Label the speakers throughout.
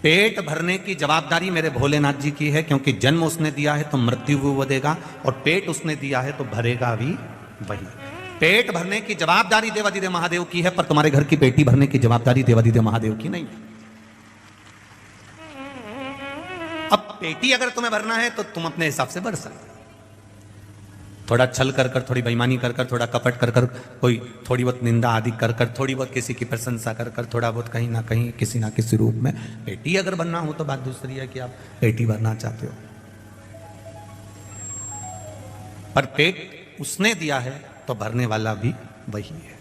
Speaker 1: पेट भरने की जवाबदारी मेरे भोलेनाथ जी की है, क्योंकि जन्म उसने दिया है तो मृत्यु भी वो देगा, और पेट उसने दिया है तो भरेगा भी वही। पेट भरने की जवाबदारी देवादिदेव महादेव की है, पर तुम्हारे घर की पेटी भरने की जवाबदारी देवादिदेव महादेव की नहीं है। अब पेटी अगर तुम्हें भरना है तो तुम अपने हिसाब से भर सकते, थोड़ा छल कर कर, थोड़ी बेईमानी कर कर, थोड़ा कपट कर कर, कोई थोड़ी बहुत निंदा आदि कर कर, थोड़ी बहुत किसी की प्रशंसा कर कर, थोड़ा बहुत कहीं ना कहीं किसी ना किसी रूप में पेटी अगर बनना हो तो बात दूसरी है कि आप पेटी भरना चाहते हो। पर पेट उसने दिया है तो भरने वाला भी वही है।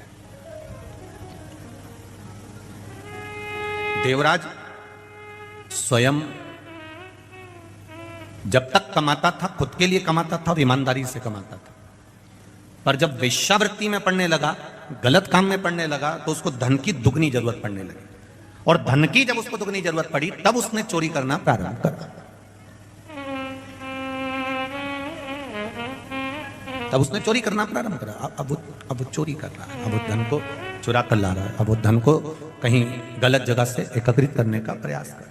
Speaker 1: देवराज स्वयं जब तक कमाता था खुद के लिए कमाता था और ईमानदारी से कमाता था, पर जब वेश्यावृत्ति में पड़ने लगा, गलत काम में पड़ने लगा, तो उसको धन की दुगनी जरूरत पड़ने लगी, और धन की जब उसको दुगनी जरूरत पड़ी तब उसने चोरी करना प्रारंभ करा। तब उसने चोरी करना प्रारंभ करा। अब वो चोरी कर रहा है, अब वो धन को चुरा कर ला रहा है, अब वो धन को कहीं गलत जगह से एकत्रित करने का प्रयास कर।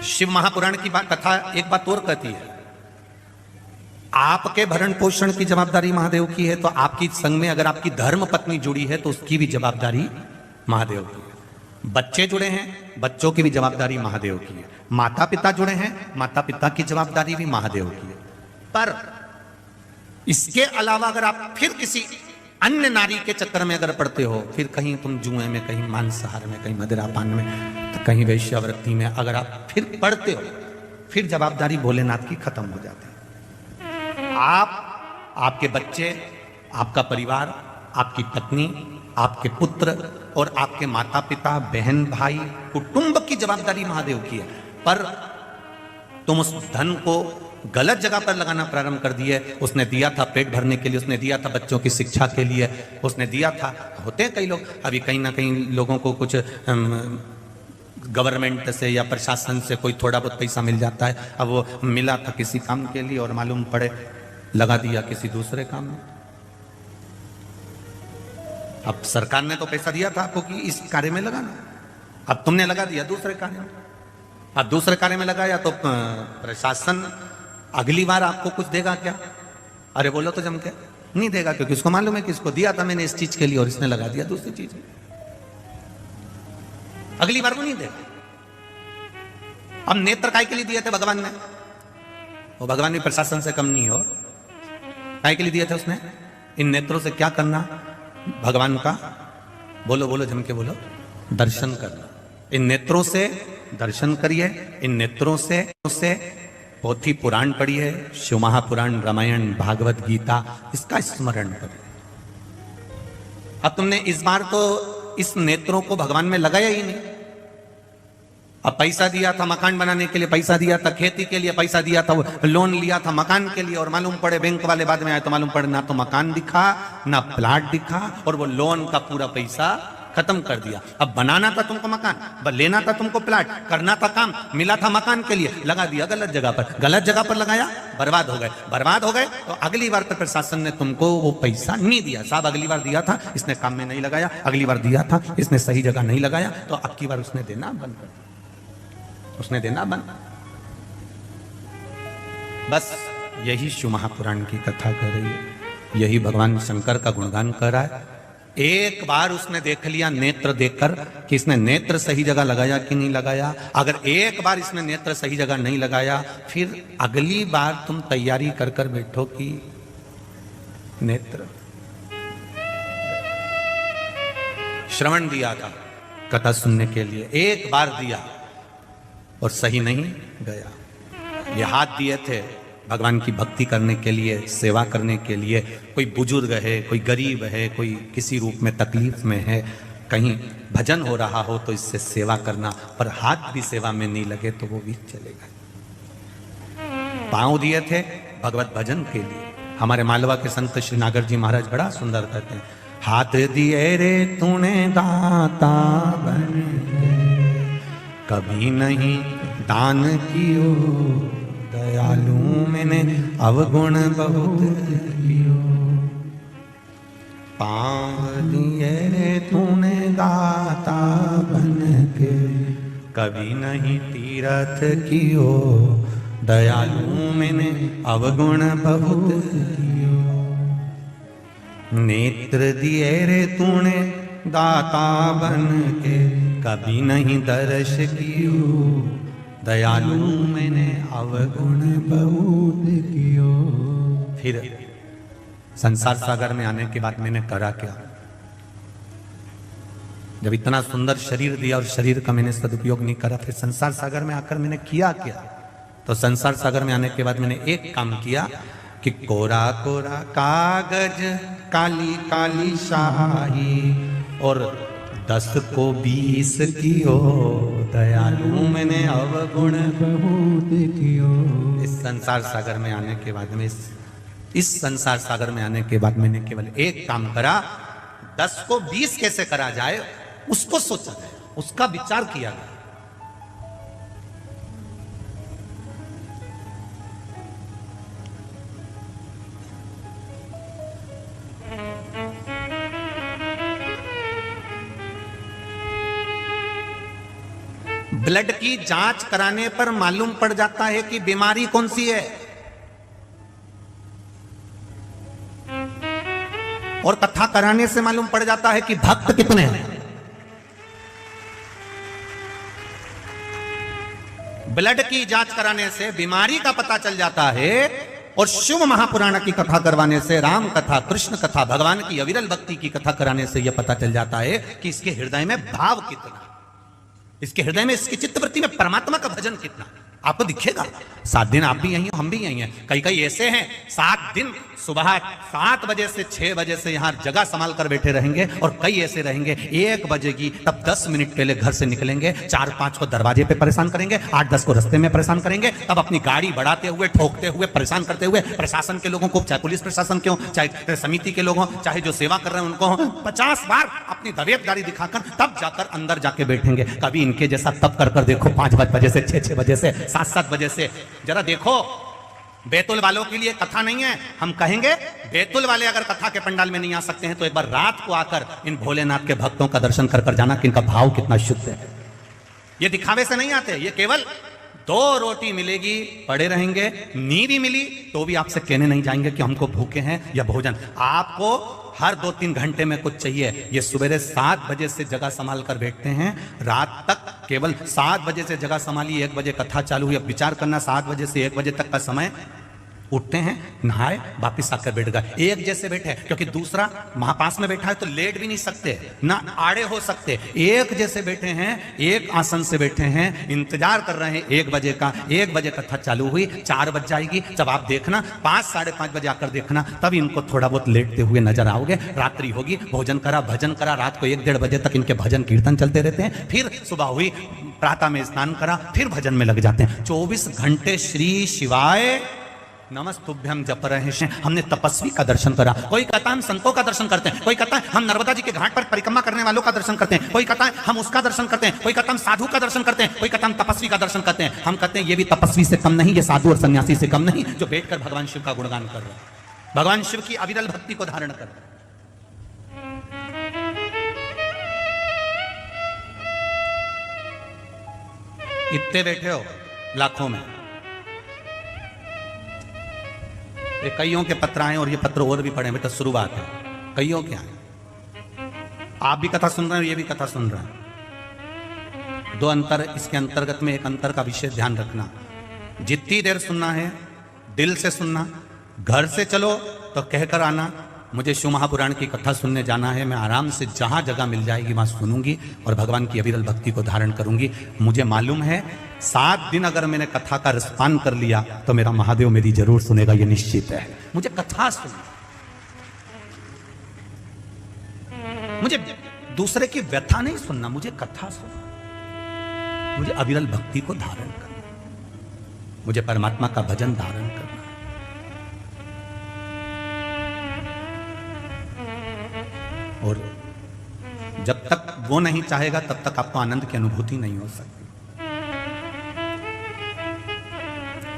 Speaker 1: शिव महापुराण की बात कथा एक बात और कहती है, आपके भरण पोषण की जवाबदारी महादेव की है, तो आपकी संग में अगर आपकी धर्म पत्नी जुड़ी है तो उसकी भी जवाबदारी महादेव की है। बच्चे जुड़े हैं, बच्चों की भी जवाबदारी महादेव की है। माता पिता जुड़े हैं, माता पिता की जवाबदारी भी महादेव की है। पर इसके अलावा अगर आप फिर किसी अन्य नारी के चक्कर में अगर पड़ते हो, फिर कहीं तुम जुए में, कहीं मांसाहार में, कहीं मदिरापान में, तो कहीं वेश्यावृत्ति में अगर आप फिर पड़ते हो, फिर जवाबदारी भोलेनाथ की खत्म हो जाती है। आप, आपके बच्चे, आपका परिवार, आपकी पत्नी, आपके पुत्र और आपके माता पिता, बहन भाई, कुटुंब की जवाबदारी महादेव की है। पर तुम उस धन को गलत जगह पर लगाना प्रारंभ कर दिए। उसने दिया था पेट भरने के लिए, उसने दिया था बच्चों की शिक्षा के लिए, उसने दिया था। होते हैं कई लोग, अभी कहीं ना कहीं लोगों को कुछ गवर्नमेंट से या प्रशासन से कोई थोड़ा बहुत पैसा मिल जाता है, अब वो मिला था किसी काम के लिए और मालूम पड़े लगा दिया किसी दूसरे काम में। अब सरकार ने तो पैसा दिया था आपको कि इस कार्य में लगाना, अब तुमने लगा दिया दूसरे कार्य में। अब दूसरे कार्य में लगाया तो प्रशासन अगली बार आपको कुछ देगा क्या? अरे बोलो तो जम के नहीं देगा, क्योंकि उसको मालूम है कि इसको दिया था मैंने इस चीज के लिए और इसने लगा दिया दूसरी चीज, अगली बार वो नहीं देगा। अब नेत्र काय के लिए दिए थे भगवान ने, वो भगवान भी प्रशासन से कम नहीं हो। काय के लिए दिए थे उसने? इन नेत्रों से क्या करना भगवान का? बोलो बोलो जम के बोलो, दर्शन करना। इन नेत्रों से दर्शन करिए, इन नेत्रों से पोथी पुराण पढ़िए, शिव महापुराण, रामायण, भागवत गीता, इसका स्मरण करिए। अब तुमने इस बार तो इस नेत्रों को भगवान में लगाया ही नहीं। अब पैसा दिया था मकान बनाने के लिए, पैसा दिया था खेती के लिए, पैसा दिया था लोन लिया था मकान के लिए, और मालूम पड़े बैंक वाले बाद में आए तो मालूम पड़े ना तो मकान दिखा ना प्लाट दिखा, और वो लोन का पूरा पैसा खत्म कर दिया। अब बनाना था तुमको मकान, लेना था तुमको प्लाट, करना था काम, मिला था मकान के लिए, लगा दिया गलत जगह पर। गलत जगह पर लगाया, बर्बाद हो गए। बर्बाद हो गए तो अगली बार तो प्रशासन ने तुमको वो पैसा नहीं दिया। साहब अगली बार दिया था, इसने काम में नहीं लगाया, अगली बार दिया था, इसने सही जगह नहीं लगाया, तो अब की बार उसने देना बंद कर दिया, उसने देना बंद। बस यही शिव महापुराण की कथा कर रही है, यही भगवान शंकर का गुणगान कर रहा है। एक बार उसने देख लिया नेत्र देखकर कि इसने नेत्र सही जगह लगाया कि नहीं लगाया। अगर एक बार इसने नेत्र सही जगह नहीं लगाया, फिर अगली बार तुम तैयारी कर कर बैठो कि नेत्र। श्रवण दिया था कथा सुनने के लिए, एक बार दिया और सही नहीं गया। ये हाथ दिए थे भगवान की भक्ति करने के लिए, सेवा करने के लिए। कोई बुजुर्ग है, कोई गरीब है, कोई किसी रूप में तकलीफ में है, कहीं भजन हो रहा हो तो इससे सेवा करना, पर हाथ भी सेवा में नहीं लगे तो वो भी चलेगा। पांव दिए थे भगवत भजन के लिए। हमारे मालवा के संत श्री नागर जी महाराज बड़ा सुंदर कहते हैं, हाथ दिए रे तूने दाता बन कभी नहीं दान कियो, दयालु मैंने अवगुण बहुत कियो। पांव दिए रे तूने दाता बन के, कभी नहीं तीरथ कियो, दयालु मैंने अवगुण बहुत कियो। नेत्र दिए रे तूने दाता बन के, कभी नहीं दर्श कियो, दयालु मैंने अवगुण बहुत कियो। फिर संसार सागर में आने के बाद मैंने करा क्या? जब इतना सुंदर शरीर दिया और शरीर का मैंने सदुपयोग नहीं करा, फिर संसार सागर में आकर मैंने किया क्या? तो संसार सागर में आने के बाद मैंने एक काम किया कि कोरा कोरा कागज काली काली शाही और 10 को 20 कियो, दयालु मैंने अवगुण बहुत कियो। इस संसार सागर में आने के बाद में इस संसार सागर में आने के बाद मैंने केवल एक काम करा, 10 को 20 कैसे करा जाए उसको सोचा जाए, उसका विचार किया गया। ब्लड की जांच कराने पर मालूम पड़ जाता है कि बीमारी कौन सी है, और कथा कराने से मालूम पड़ जाता है कि भक्त कितने हैं। ब्लड की जांच कराने से बीमारी का पता चल जाता है, और शिव महापुराण की कथा करवाने से, राम कथा, कृष्ण कथा, भगवान की अविरल भक्ति की कथा कराने से यह पता चल जाता है कि इसके हृदय में भाव कितना, इसके हृदय में, इसकी चित्तवृत्ति में परमात्मा का भजन कितना। आपको दिखेगा 7 दिन आप भी यही हो, हम भी यही हैं। कई कई ऐसे हैं 7 दिन सुबह 7 बजे से 6 बजे से यहां जगह संभाल कर बैठे रहेंगे, और कई ऐसे रहेंगे 1 बजेगी तब 10 मिनट पहले घर से निकलेंगे, 4-5 को दरवाजे पे परेशान करेंगे, 8-10 को रास्ते में परेशान करेंगे, तब अपनी गाड़ी बढ़ाते हुए, ठोकते हुए, परेशान करते हुए प्रशासन के लोगों को, चाहे पुलिस प्रशासन के हो, चाहे समिति के लोग हों, चाहे जो सेवा कर रहे हैं उनको, 50 बार अपनी दबियत गाड़ी दिखाकर तब जाकर अंदर जाके बैठेंगे। कभी इनके जैसा तब कर कर देखो, 5 बजे से, 6 बजे से, 7 बजे से। जरा देखो, बैतुल वालों के लिए कथा नहीं है, हम कहेंगे बैतुल वाले अगर कथा के पंडाल में नहीं आ सकते हैं तो एक बार रात को आकर इन भोलेनाथ के भक्तों का दर्शन कर कर जाना कि इनका भाव कितना शुद्ध है। ये दिखावे से नहीं आते, ये केवल 2 रोटी मिलेगी पड़े रहेंगे, नींद भी मिली तो भी आपसे कहने नहीं जाएंगे कि हमको भूखे हैं या भोजन। आपको हर 2-3 घंटे में कुछ चाहिए। ये सवेरे 7 बजे से जगह संभाल कर बैठते हैं, रात तक केवल 7 बजे से जगह संभाली, 1 बजे कथा चालू हुई। अब विचार करना, 7 बजे से 1 बजे तक का समय, उठते हैं, नहाए, वापिस आकर बैठ गए, एक जैसे बैठे, क्योंकि दूसरा महापास में बैठा है तो लेट भी नहीं सकते, ना आड़े हो सकते, एक जैसे बैठे हैं, एक आसन से बैठे हैं, इंतजार कर रहे हैं 1 बजे का। 1 बजे कथा चालू हुई, 4 बज जाएगी, जब आप देखना 5-5:30 बजे आकर देखना, तब इनको थोड़ा बहुत लेटते हुए नजर आओगे। रात्रि होगी, भोजन करा, भजन करा, रात को 1-1:30 बजे तक इनके भजन कीर्तन चलते रहते हैं। फिर सुबह हुई, प्रातः में स्नान करा, फिर भजन में लग जाते हैं। 24 घंटे श्री शिवाय नमस्तुभ्यम जप रहे हैं। हमने तपस्वी का दर्शन करा। कोई कहता है हम संतों का दर्शन करते हैं, कोई कहता है हम नर्मदा जी के घाट पर परिक्रमा करने वालों का दर्शन करते हैं, कोई कहता है हम उसका दर्शन करते हैं, कोई कहता है हम साधु का दर्शन करते हैं, कोई कहता है हम तपस्वी का दर्शन करते हैं। हम कहते हैं ये भी तपस्वी से कम नहीं, ये साधु और सन्यासी से कम नहीं, जो बैठकर भगवान शिव का गुणगान कर रहे हैं, भगवान शिव की अविरल भक्ति को धारण कर रहे हैं। इतने बैठे हो लाखों में, ये कईयों के पत्र आए और ये पत्र और भी पढ़े, बेटा शुरुआत है, कईयों के आए। आप भी कथा सुन रहे हैं, ये भी कथा सुन रहे हैं। 2 अंतर इसके अंतर्गत में, एक अंतर का विशेष ध्यान रखना, जितनी देर सुनना है दिल से सुनना, घर से चलो तो कहकर आना मुझे शिव महापुराण की कथा सुनने जाना है, मैं आराम से जहां जगह मिल जाएगी वहां सुनूंगी और भगवान की अविरल भक्ति को धारण करूंगी। मुझे मालूम है 7 दिन अगर मैंने कथा का रसपान कर लिया तो मेरा महादेव मेरी जरूर सुनेगा, ये निश्चित है। मुझे कथा सुनना, मुझे दूसरे की व्यथा नहीं सुनना, मुझे कथा सुनना, मुझे अविरल भक्ति को धारण करना, मुझे परमात्मा का भजन धारण करना। और जब तक वो नहीं चाहेगा तब तक आपको आनंद की अनुभूति नहीं हो सकती।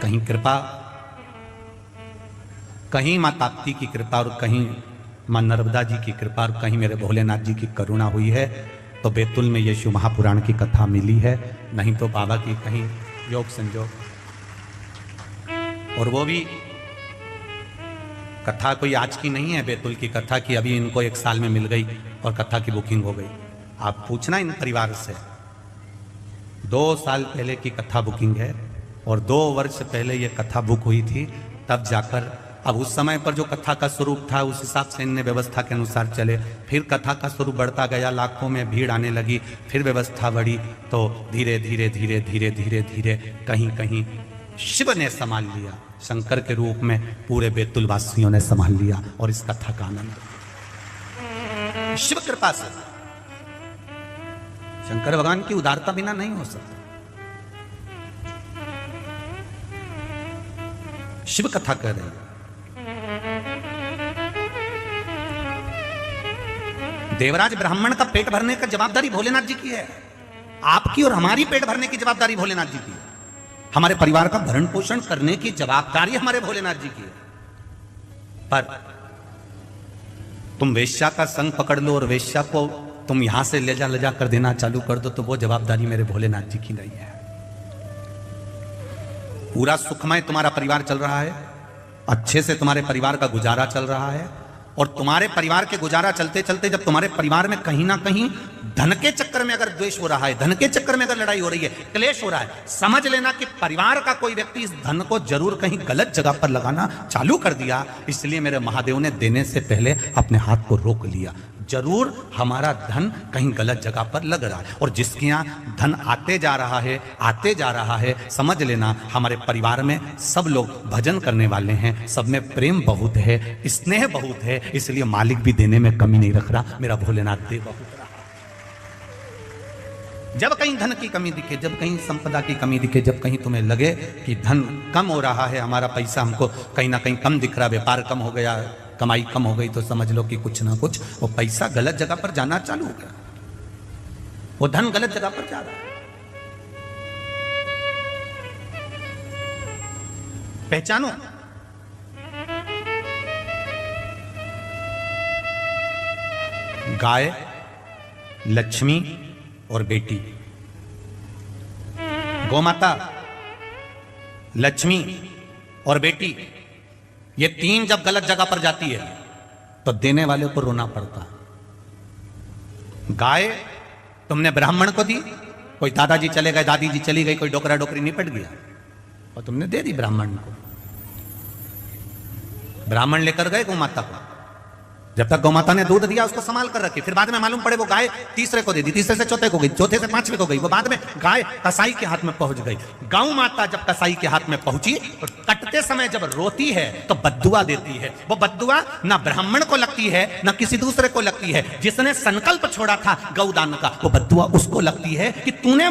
Speaker 1: कहीं कृपा, कहीं मां ताप्ती की कृपा और कहीं मां नर्मदा जी की कृपा और कहीं मेरे भोलेनाथ जी की करुणा हुई है। तो बैतूल में ये शिव महापुराण की कथा मिली है, नहीं तो बाबा की कहीं योग संजोग। और वो भी कथा कोई आज की नहीं है, बैतूल की कथा की अभी इनको 1 साल में मिल गई और कथा की बुकिंग हो गई। आप पूछना इन परिवार से, 2 साल पहले की कथा बुकिंग है और 2 वर्ष पहले ये कथा बुक हुई थी, तब जाकर अब उस समय पर जो कथा का स्वरूप था उस हिसाब से इनने व्यवस्था के अनुसार चले। फिर कथा का स्वरूप बढ़ता गया, लाखों में भीड़ आने लगी, फिर व्यवस्था बढ़ी, तो धीरे धीरे धीरे धीरे धीरे धीरे कहीं कहीं शिव ने संभाल लिया, शंकर के रूप में पूरे बैतूल वासियों ने संभाल लिया और इस कथा का आनंद शिव कृपा से। शंकर भगवान की उदारता बिना नहीं हो सकता। शिव कथा कर रहे हैं। देवराज ब्राह्मण का पेट भरने का जवाबदारी भोलेनाथ जी की है, आपकी और हमारी पेट भरने की जवाबदारी भोलेनाथ जी की है। हमारे परिवार का भरण पोषण करने की जवाबदारी हमारे भोलेनाथ जी की है। पर तुम वेश्या का संग पकड़ लो और वेश्या को तुम यहां से ले जा कर देना चालू कर दो, तो वो जवाबदारी मेरे भोलेनाथ जी की नहीं है। पूरा सुखमय तुम्हारा परिवार चल रहा है, अच्छे से तुम्हारे परिवार का गुजारा चल रहा है, और तुम्हारे परिवार के गुजारा चलते चलते जब तुम्हारे परिवार में कहीं ना कहीं धन के चक्कर में अगर द्वेष हो रहा है, धन के चक्कर में अगर लड़ाई हो रही है, क्लेश हो रहा है, समझ लेना कि परिवार का कोई व्यक्ति इस धन को जरूर कहीं गलत जगह पर लगाना चालू कर दिया। इसलिए मेरे महादेव ने देने से पहले अपने हाथ को रोक लिया। जरूर हमारा धन कहीं गलत जगह पर लग रहा है, और जिसके यहाँ धन आते जा रहा है, समझ लेना हमारे परिवार में सब लोग भजन करने वाले हैं, सब में प्रेम बहुत है, स्नेह बहुत है, इसलिए मालिक भी देने में कमी नहीं रख रहा, मेरा भोलेनाथ दे बहुत रहा। जब कहीं धन की कमी दिखे, जब कहीं संपदा की कमी दिखे, जब कहीं तुम्हें लगे कि धन कम हो रहा है, हमारा पैसा हमको कहीं ना कहीं कम दिख रहा, व्यापार कम हो गया, कमाई कम हो गई, तो समझ लो कि कुछ ना कुछ वो पैसा गलत जगह पर जाना चालू हो गया, वो धन गलत जगह पर जा रहा है। पहचानो, गाय, लक्ष्मी और बेटी, गौमाता, लक्ष्मी और बेटी, ये 3 जब गलत जगह पर जाती है तो देने वाले को रोना पड़ता। गाय तुमने ब्राह्मण को दी, कोई दादाजी चले गए, दादी जी चली गई, कोई डोकरा डोकरी निपट गया और तुमने दे दी ब्राह्मण को। ब्राह्मण लेकर गए गौमाता को, जब तक गौमाता ने दूध दिया उसको संभाल कर रखी, फिर बाद में मालूम पड़े वो गाय तीसरे को दे दी, तीसरे से चौथे को गई, चौथे से 5वें को गई, वो बाद में गाय कसाई के हाथ में पहुंच गई। गौ माता जब कसाई के हाथ में पहुंची तो कटते समय जब रोती है तो बद्दुआ देती है। वो बद्दुआ ना ब्राह्मण को लगती है ना किसी दूसरे को लगती है, जिसने संकल्प छोड़ा था गौदान का, वो बद्दुआ उसको लगती है कि तूने